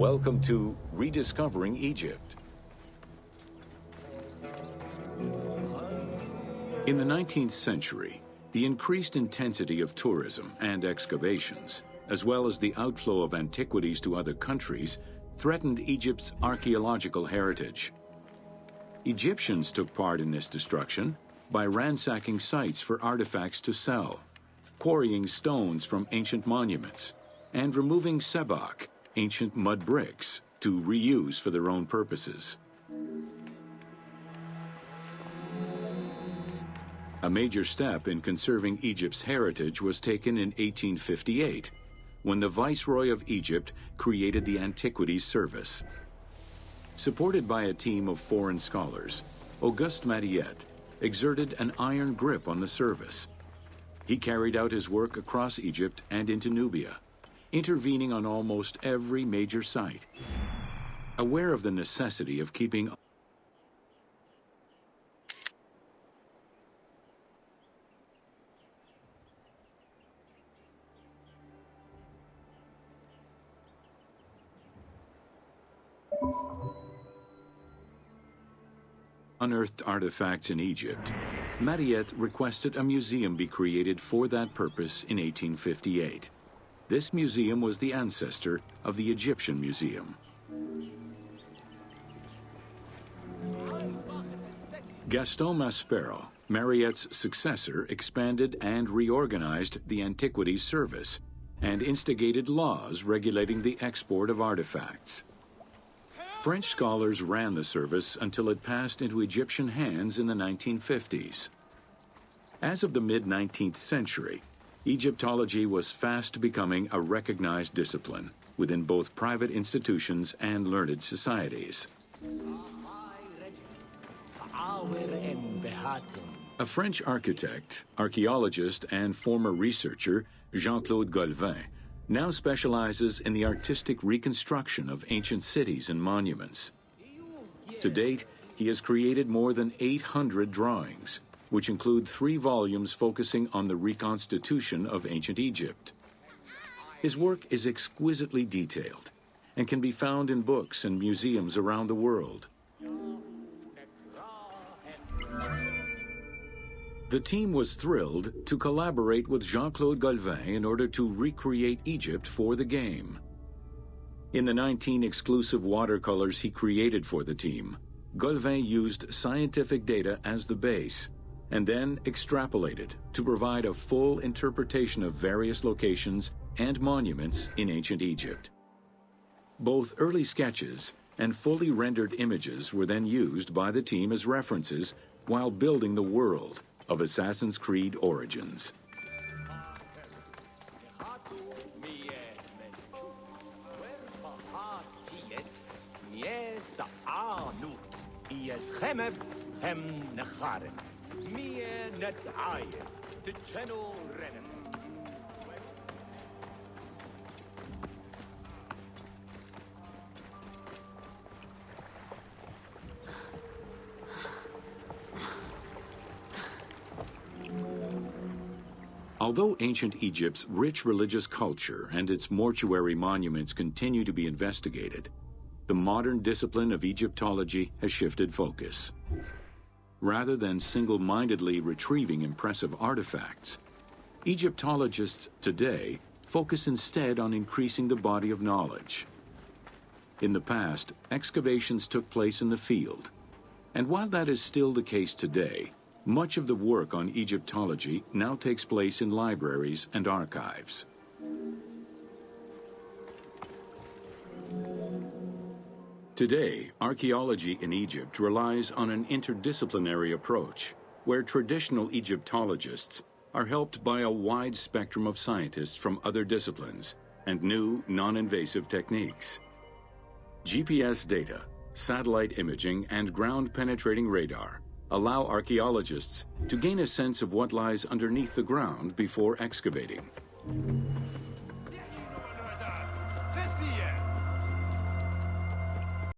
Welcome to Rediscovering Egypt. In the 19th century, the increased intensity of tourism and excavations, as well as the outflow of antiquities to other countries, threatened Egypt's archaeological heritage. Egyptians took part in this destruction by ransacking sites for artifacts to sell, quarrying stones from ancient monuments, and removing sebak, ancient mud bricks, to reuse for their own purposes. A major step in conserving Egypt's heritage was taken in 1858, when the Viceroy of Egypt created the Antiquities Service. Supported by a team of foreign scholars, Auguste Mariette exerted an iron grip on the service. He carried out his work across Egypt and into Nubia, intervening on almost every major site. Aware of the necessity of keeping unearthed artifacts in Egypt, Mariette requested a museum be created for that purpose in 1858. This museum was the ancestor of the Egyptian Museum. Gaston Maspero, Mariette's successor, expanded and reorganized the Antiquities Service and instigated laws regulating the export of artifacts. French scholars ran the service until it passed into Egyptian hands in the 1950s. As of the mid-19th century, Egyptology was fast becoming a recognized discipline within both private institutions and learned societies. A French architect, archaeologist, and former researcher, Jean-Claude Golvin, now specializes in the artistic reconstruction of ancient cities and monuments. To date, he has created more than 800 drawings, which include 3 volumes focusing on the reconstitution of ancient Egypt. His work is exquisitely detailed and can be found in books and museums around the world. The team was thrilled to collaborate with Jean-Claude Golvin in order to recreate Egypt for the game. In the 19 exclusive watercolors he created for the team, Golvin used scientific data as the base, and then extrapolated to provide a full interpretation of various locations and monuments in ancient Egypt. Both early sketches and fully rendered images were then used by the team as references while building the world of Assassin's Creed Origins. Although ancient Egypt's rich religious culture and its mortuary monuments continue to be investigated, the modern discipline of Egyptology has shifted focus. Rather than single-mindedly retrieving impressive artifacts, Egyptologists today focus instead on increasing the body of knowledge. In the past, excavations took place in the field, and while that is still the case today, much of the work on Egyptology now takes place in libraries and archives. Today, archaeology in Egypt relies on an interdisciplinary approach, where traditional Egyptologists are helped by a wide spectrum of scientists from other disciplines and new, non-invasive techniques. GPS data, satellite imaging, and ground-penetrating radar allow archaeologists to gain a sense of what lies underneath the ground before excavating.